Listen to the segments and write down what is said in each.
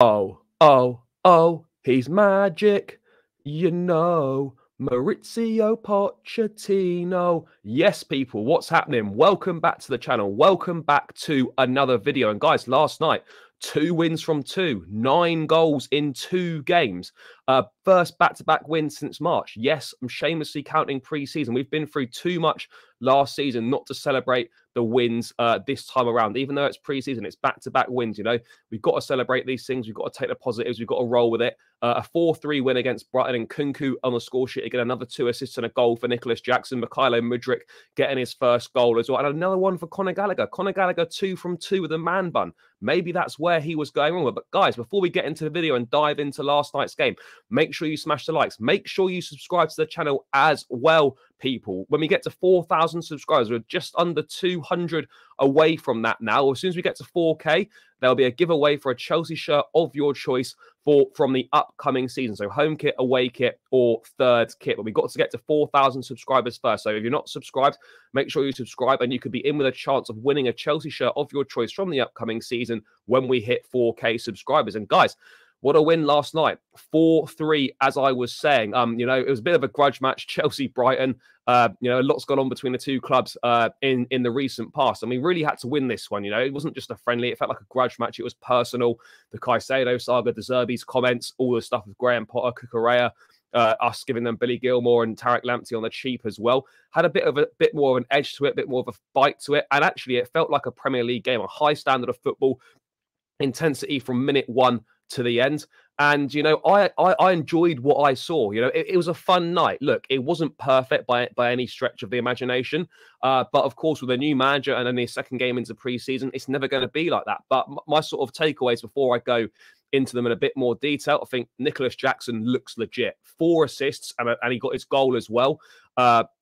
Oh, he's magic, you know. Maurizio Pochettino. Yes, people, what's happening? Welcome back to the channel. Welcome back to another video. And guys, last night, 2 wins from 2, 9 goals in 2 games. First back-to-back win since March. Yes, I'm shamelessly counting pre-season. We've been through too much last season not to celebrate the wins this time around. Even though it's pre-season, it's back-to-back wins, you know. We've got to celebrate these things. We've got to take the positives. We've got to roll with it. A 4-3 win against Brighton, and Nkunku on the score sheet again. Another 2 assists and a goal for Nicolas Jackson. Mudryk getting his first goal as well. And another one for Conor Gallagher. Conor Gallagher 2 from 2 with a man bun. Maybe that's where he was going wrong with. But guys, before we get into the video and dive into last night's game, make sure you smash the likes. Make sure you subscribe to the channel as well, people. When we get to 4,000 subscribers, we're just under 200 away from that now. As soon as we get to 4K, there'll be a giveaway for a Chelsea shirt of your choice from the upcoming season. So home kit, away kit, or third kit. But we've got to get to 4,000 subscribers first. So if you're not subscribed, make sure you subscribe, and you could be in with a chance of winning a Chelsea shirt of your choice from the upcoming season when we hit 4K subscribers. And guys, what a win last night. 4-3, as I was saying. You know, it was a bit of a grudge match, Chelsea-Brighton. You know, a lot's gone on between the two clubs in the recent past. And we really had to win this one, you know. It wasn't just a friendly. It felt like a grudge match. It was personal. The Caicedo saga, De Zerbi's comments, all the stuff with Graham Potter, Cucurella, us giving them Billy Gilmore and Tarek Lamptey on the cheap as well. Had a bit more of an edge to it, a bit more of a bite to it. And actually, it felt like a Premier League game, a high standard of football, intensity from minute 1 to the end. And, you know, I enjoyed what I saw. You know, it was a fun night. Look, it wasn't perfect by any stretch of the imagination. But, of course, with a new manager and only a second game into pre-season, it's never going to be like that. But my sort of takeaways before I go into them in a bit more detail, I think Nicolas Jackson looks legit. 4 assists, and he got his goal as well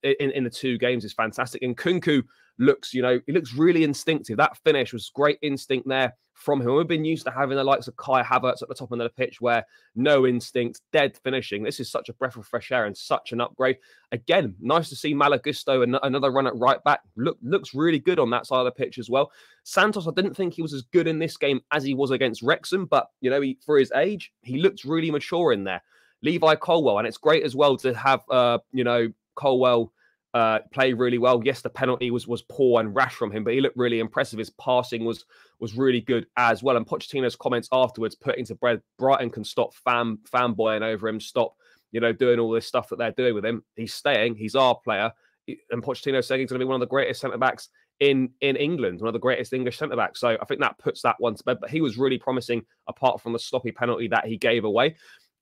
in the 2 games is fantastic. And Nkunku looks, you know, he looks really instinctive. That finish was great instinct there from him. We've been used to having the likes of Kai Havertz at the top end of the pitch where no instinct, dead finishing. This is such a breath of fresh air and such an upgrade. Again, nice to see Malagusto and another run at right back. Looks really good on that side of the pitch as well. Santos, I didn't think he was as good in this game as he was against Wrexham, but, you know, for his age, he looked really mature in there. Levi Colwill, and it's great as well to have, you know, Colwill play really well. Yes, the penalty was poor and rash from him, but he looked really impressive. His passing was really good as well. And Pochettino's comments afterwards put into bread, Brighton can stop fanboying over him, stop, you know, doing all this stuff that they're doing with him. He's staying. He's our player. And Pochettino's saying he's going to be one of the greatest centre-backs in England, one of the greatest English centre-backs. So I think that puts that one to bed. But he was really promising, apart from the sloppy penalty that he gave away.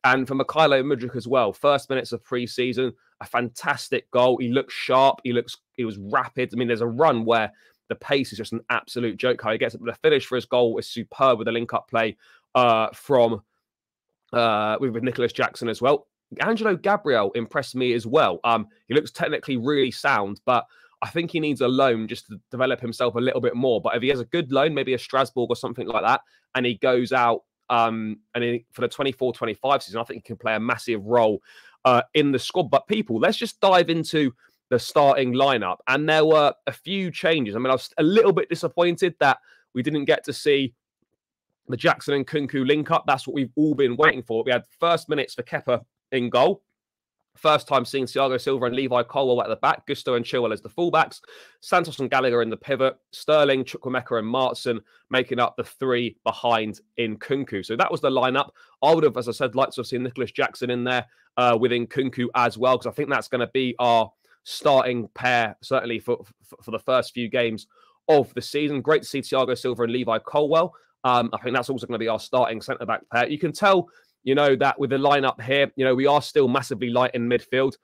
And for Mudryk as well, first minutes of pre-season, a fantastic goal. He looks sharp. He was rapid. I mean, there's a run where the pace is just an absolute joke how he gets it. But the finish for his goal is superb with a link-up play with Nicolas Jackson as well. Angelo Gabriel impressed me as well. He looks technically really sound, but I think he needs a loan just to develop himself a little bit more. But if he has a good loan, maybe a Strasbourg or something like that, and he goes out for the 24-25 season, I think he can play a massive role in the squad. But people, let's just dive into the starting lineup. And there were a few changes. I mean, I was a little bit disappointed that we didn't get to see the Jackson and Nkunku link up. That's what we've all been waiting for. We had first minutes for Kepa in goal. First time seeing Thiago Silva and Levi Colwill at the back, Gusto and Chilwell as the fullbacks, Santos and Gallagher in the pivot, Sterling, Chukwuemeka and Martson making up the 3 behind in Nkunku. So that was the lineup. I would have, as I said, liked to have seen Nicolas Jackson in there with Nkunku as well, because I think that's going to be our starting pair, certainly for the first few games of the season. Great to see Thiago Silva and Levi Colwill. I think that's also going to be our starting centre-back pair. You can tell, you know, that with the lineup here, you know, we are still massively light in midfield.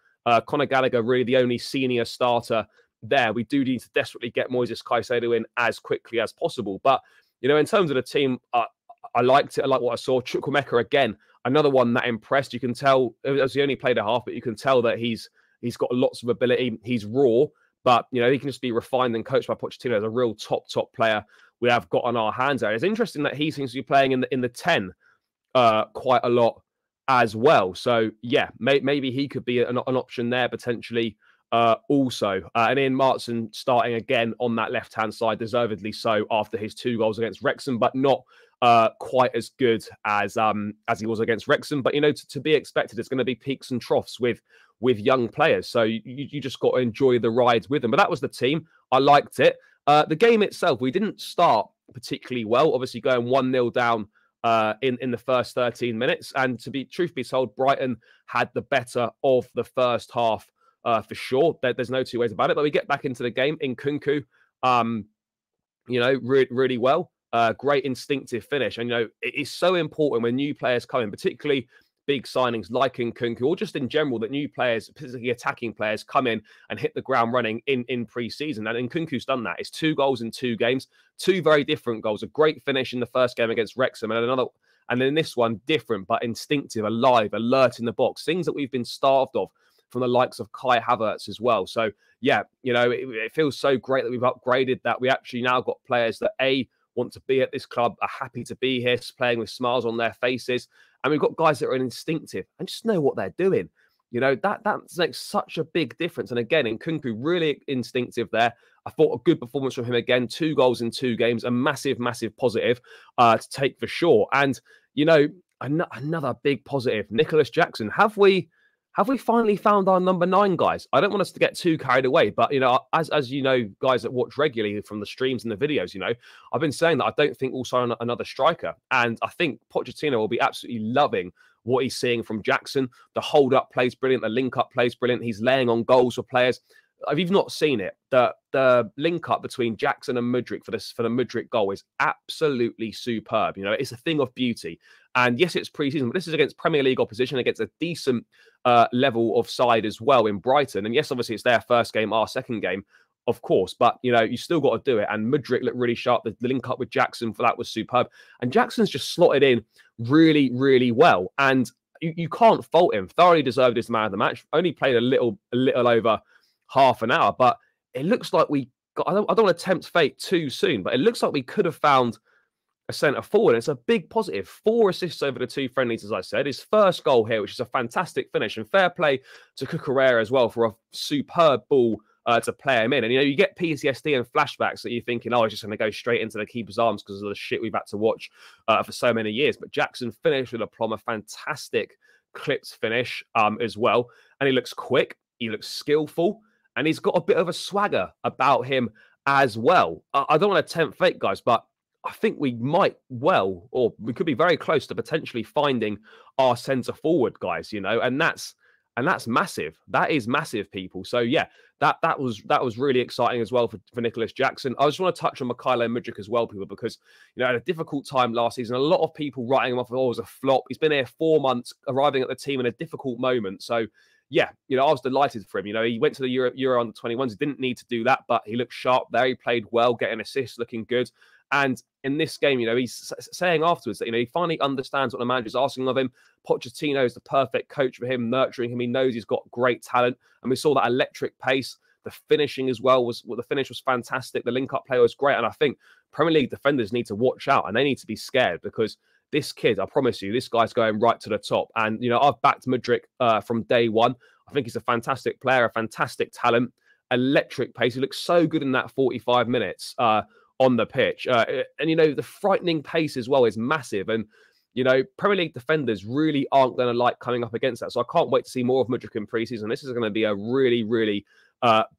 Conor Gallagher, really the only senior starter there. We do need to desperately get Moises Caicedo in as quickly as possible. But, you know, in terms of the team, I liked it. I like what I saw. Chukwuemeka, again, another one that impressed. You can tell, as he only played a half, but you can tell that he's got lots of ability. He's raw, but, you know, he can just be refined and coached by Pochettino as a real top player we have got on our hands there. It's interesting that he seems to be playing in the 10 quite a lot as well. So yeah, maybe he could be an option there potentially also. And Ian Martson starting again on that left-hand side, deservedly so after his 2 goals against Wrexham, but not quite as good as he was against Wrexham. But to be expected, it's going to be peaks and troughs with young players. So you just got to enjoy the rides with them. But that was the team. I liked it. The game itself, we didn't start particularly well. Obviously, going 1-0 down in the first 13 minutes. And truth be told, Brighton had the better of the first half for sure. There's no two ways about it. But we get back into the game. Nkunku, really well. Great instinctive finish. And, it is so important when new players come in, particularly big signings like Nkunku, or just in general, that new players, particularly attacking players, come in and hit the ground running in pre-season. And Nkunku's done that. It's 2 goals in 2 games, 2 very different goals. A great finish in the first game against Wrexham, and then this one different, but instinctive, alive, alert in the box. Things that we've been starved of from the likes of Kai Havertz as well. So, yeah, it feels so great that we've upgraded that. We actually now got players that, want to be at this club, are happy to be here, playing with smiles on their faces. And we've got guys that are instinctive and just know what they're doing. That makes such a big difference. And again, Nkunku, really instinctive there. I thought a good performance from him again. 2 goals in 2 games, a massive, massive positive to take for sure. And, another big positive, Nicolas Jackson. Have we finally found our number 9, guys? I don't want us to get too carried away, but, as you know, guys that watch regularly from the streams and the videos, I've been saying that I don't think we'll sign another striker. And I think Pochettino will be absolutely loving what he's seeing from Jackson. The hold-up plays brilliant. The link-up plays brilliant. He's laying on goals for players. If you've not seen it, the link-up between Jackson and Mudryk for the Mudryk goal is absolutely superb. It's a thing of beauty. And yes, it's pre-season, but this is against Premier League opposition, against a decent level of side as well in Brighton. And yes, obviously it's their first game, our second game, of course. But, you still got to do it. And Mudryk looked really sharp. The link up with Jackson for that was superb. And Jackson's just slotted in really, really well. And you can't fault him. Thoroughly deserved his man of the match. Only played a little over half an hour. But it looks like we got, I don't want to tempt fate too soon, but it looks like we could have found a centre forward. It's a big positive. 4 assists over the 2 friendlies, as I said. His first goal here, which is a fantastic finish, and fair play to Cucurella as well for a superb ball to play him in. And you get PTSD and flashbacks that you're thinking, he's just going to go straight into the keeper's arms because of the shit we've had to watch for so many years. But Jackson finished with a fantastic clipped finish as well. And he looks quick, he looks skillful, and he's got a bit of a swagger about him as well. I don't want to tempt fate, guys, but I think we might or we could be very close to potentially finding our centre forward, guys, and that's massive. That is massive, people. So yeah, that was really exciting as well for Nicolas Jackson. I just want to touch on Mudryk as well, people, because at a difficult time last season, a lot of people writing him off as a flop. He's been here 4 months, arriving at the team in a difficult moment. So yeah, I was delighted for him. He went to the Euro under 21s. He didn't need to do that, but he looked sharp there. He played well, getting assists, looking good. And in this game, he's saying afterwards that, he finally understands what the manager's asking of him. Pochettino is the perfect coach for him, nurturing him. He knows he's got great talent. And we saw that electric pace. The finishing as well the finish was fantastic. The link-up play was great. And I think Premier League defenders need to watch out and they need to be scared because this kid, I promise you, this guy's going right to the top. And, I've backed Mudryk from day one. I think he's a fantastic player, a fantastic talent, electric pace. He looks so good in that 45 minutes on the pitch. And, the frightening pace as well is massive. And, Premier League defenders really aren't going to like coming up against that. So I can't wait to see more of Mudryk in pre-season. This is going to be a really, really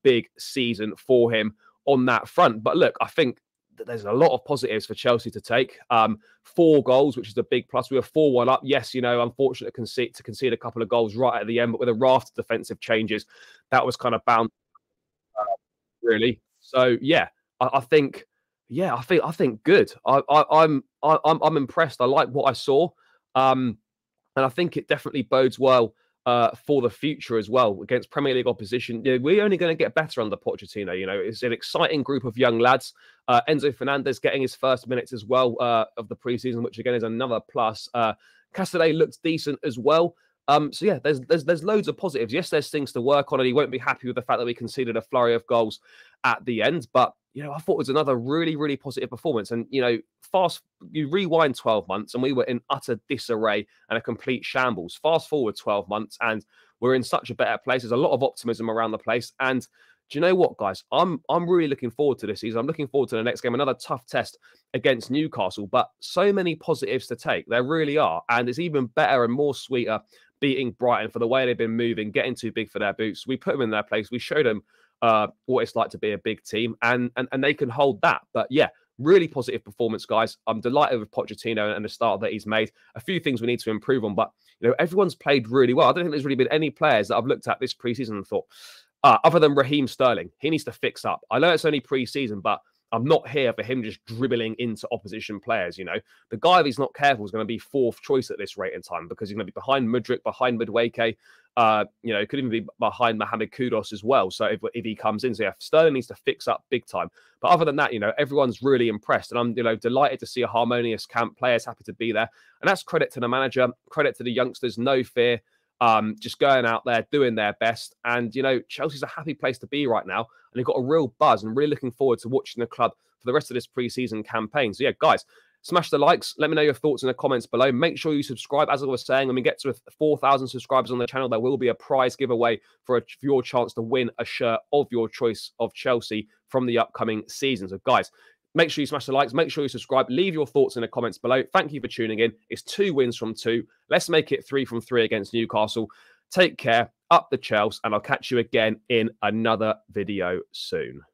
big season for him on that front. But look, I think there's a lot of positives for Chelsea to take. 4 goals, which is a big plus. We were 4-1 up. Yes, unfortunate to concede a couple of goals right at the end, but with a raft of defensive changes, that was kind of bound, really. So yeah, I think good. I'm impressed. I like what I saw, and I think it definitely bodes well for the future as well against Premier League opposition. We're only going to get better under Pochettino. It's an exciting group of young lads. Enzo Fernandez getting his first minutes as well of the preseason, which again is another plus. Castellet looks decent as well. So yeah, there's loads of positives. Yes, there's things to work on, and he won't be happy with the fact that we conceded a flurry of goals at the end. But I thought it was another really, really positive performance. And you rewind 12 months, and we were in utter disarray and a complete shambles. Fast forward 12 months, and we're in such a better place. There's a lot of optimism around the place, and do you know what, guys? I'm really looking forward to this season. I'm looking forward to the next game, another tough test against Newcastle, but so many positives to take. There really are. And it's even better and more sweeter beating Brighton for the way they've been moving, getting too big for their boots. We put them in their place. We showed them what it's like to be a big team, and they can hold that. But yeah, really positive performance, guys. I'm delighted with Pochettino and the start that he's made. A few things we need to improve on, but everyone's played really well. I don't think there's really been any players that I've looked at this preseason and thought, other than Raheem Sterling, he needs to fix up. I know it's only preseason, but I'm not here for him just dribbling into opposition players. The guy, if he's not careful, is going to be fourth choice at this rate in time because he's going to be behind Mudryk, behind Mudryk. Could even be behind Mohamed Kudus as well. So if he comes in, so yeah, Sterling needs to fix up big time. But other than that, everyone's really impressed, and I'm delighted to see a harmonious camp. Players happy to be there, and that's credit to the manager, credit to the youngsters. No fear. Just going out there, doing their best. And, Chelsea's a happy place to be right now. And they've got a real buzz and really looking forward to watching the club for the rest of this pre-season campaign. So, yeah, guys, smash the likes. Let me know your thoughts in the comments below. Make sure you subscribe. As I was saying, when we get to 4,000 subscribers on the channel, there will be a prize giveaway for your chance to win a shirt of your choice of Chelsea from the upcoming season. So, guys, make sure you smash the likes. Make sure you subscribe. Leave your thoughts in the comments below. Thank you for tuning in. It's 2 wins from 2. Let's make it 3 from 3 against Newcastle. Take care. Up the Chelsea. And I'll catch you again in another video soon.